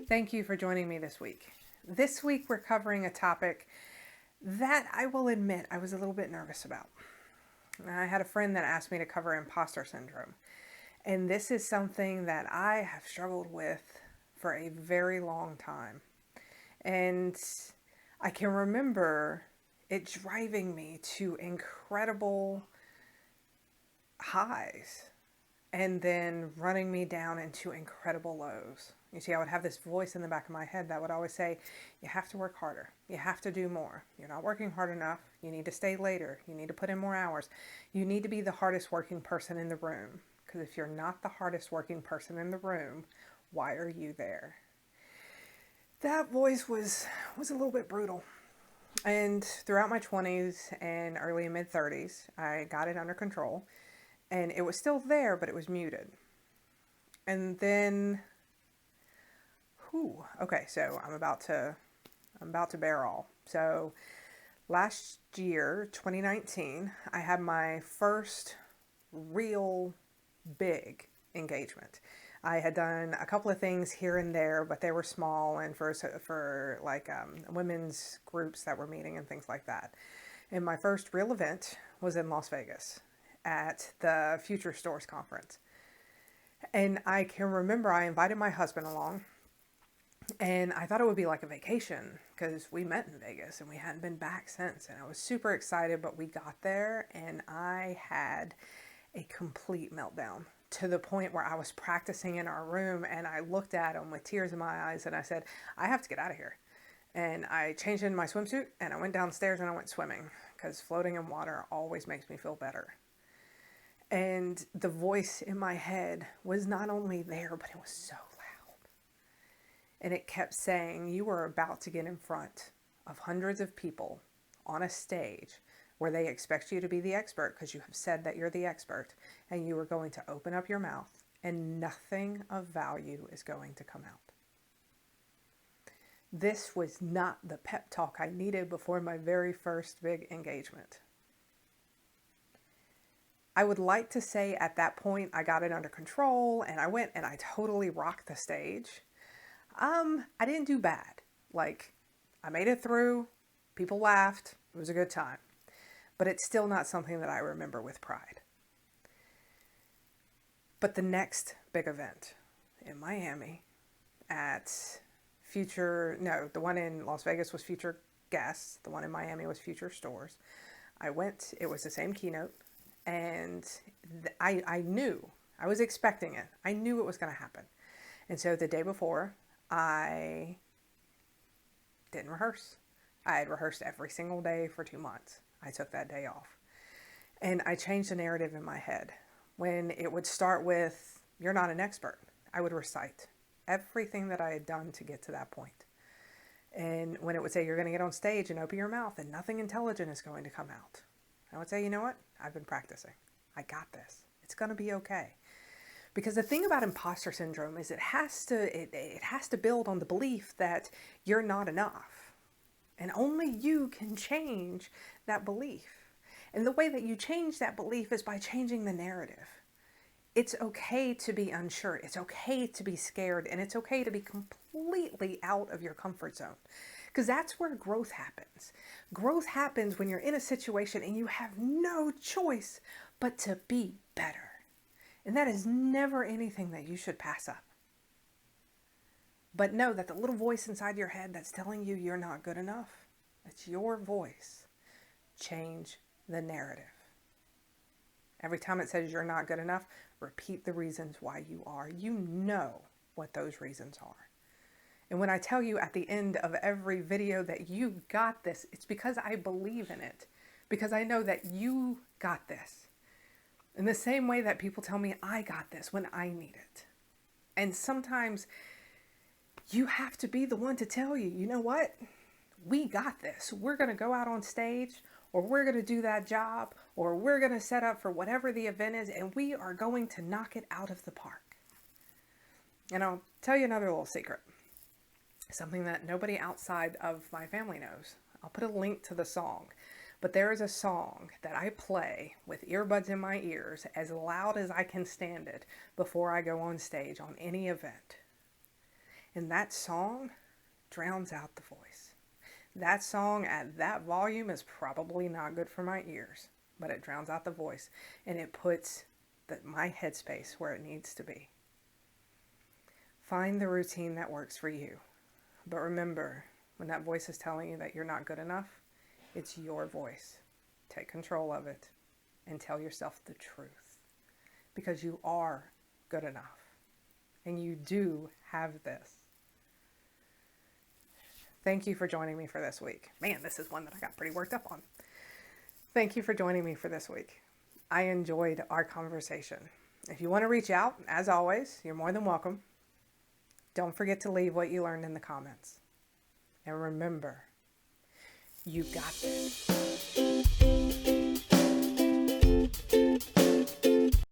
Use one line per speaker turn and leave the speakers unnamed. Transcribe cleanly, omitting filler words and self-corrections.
Thank you for joining me this week. This week we're covering a topic that I will admit I was a little bit nervous about. I had a friend that asked me to cover imposter syndrome, and this is something that I have struggled with for a very long time. And I can remember it driving me to incredible highs and then running me down into incredible lows. You see, I would have this voice in the back of my head that would always say, you have to work harder. You have to do more. You're not working hard enough. You need to stay later. You need to put in more hours. You need to be the hardest working person in the room. Because if you're not the hardest working person in the room, why are you there? That voice was a little bit brutal. And throughout my 20s and early and mid 30s, I got it under control. And it was still there, but it was muted. And then, okay, so I'm about to bear all. So last year, 2019, I had my first real big engagement. I had done a couple of things here and there, but they were small and for like women's groups that were meeting and things like that. And my first real event was in Las Vegas at the Future Stores conference. And I can remember I invited my husband along, and I thought it would be like a vacation because we met in Vegas and we hadn't been back since. And I was super excited, but we got there and I had a complete meltdown to the point where I was practicing in our room and I looked at him with tears in my eyes and I said, I have to get out of here. And I changed into my swimsuit and I went downstairs and I went swimming because floating in water always makes me feel better. And the voice in my head was not only there, but it was so loud. And it kept saying, you are about to get in front of hundreds of people on a stage where they expect you to be the expert because you have said that you're the expert, and you are going to open up your mouth and nothing of value is going to come out. This was not the pep talk I needed before my very first big engagement. I would like to say at that point I got it under control and I went and I totally rocked the stage. I didn't do bad. Like, I made it through, people laughed, it was a good time. But it's still not something that I remember with pride. But the next big event in Miami at the one in Las Vegas was Future Guests, the one in Miami was Future Stores. I went, it was the same keynote. And I knew, I was expecting it. I knew it was going to happen. And so the day before, I didn't rehearse. I had rehearsed every single day for 2 months. I took that day off. And I changed the narrative in my head. When it would start with, you're not an expert, I would recite everything that I had done to get to that point. And when it would say, you're going to get on stage and open your mouth and nothing intelligent is going to come out, I would say, you know what? I've been practicing. I got this. It's going to be okay. Because the thing about imposter syndrome is it has to build on the belief that you're not enough. And only you can change that belief. And the way that you change that belief is by changing the narrative. It's okay to be unsure. It's okay to be scared. And it's okay to be completely out of your comfort zone. Because that's where growth happens. Growth happens when you're in a situation and you have no choice but to be better. And that is never anything that you should pass up. But know that the little voice inside your head that's telling you you're not good enough, it's your voice. Change the narrative. Every time it says you're not good enough, repeat the reasons why you are. You know what those reasons are. And when I tell you at the end of every video that you got this, it's because I believe in it. Because I know that you got this. In the same way that people tell me I got this when I need it. And sometimes you have to be the one to tell you, you know what? We got this. We're going to go out on stage, or we're going to do that job, or we're going to set up for whatever the event is, and we are going to knock it out of the park. And I'll tell you another little secret. Something that nobody outside of my family knows. I'll put a link to the song. But there is a song that I play with earbuds in my ears as loud as I can stand it before I go on stage on any event. And that song drowns out the voice. That song at that volume is probably not good for my ears, but it drowns out the voice and it puts my headspace where it needs to be. Find the routine that works for you. But remember, when that voice is telling you that you're not good enough, it's your voice. Take control of it and tell yourself the truth. Because you are good enough. And you do have this. Thank you for joining me for this week. Man, this is one that I got pretty worked up on. Thank you for joining me for this week. I enjoyed our conversation. If you want to reach out, as always, you're more than welcome. Don't forget to leave what you learned in the comments. And remember, you got this.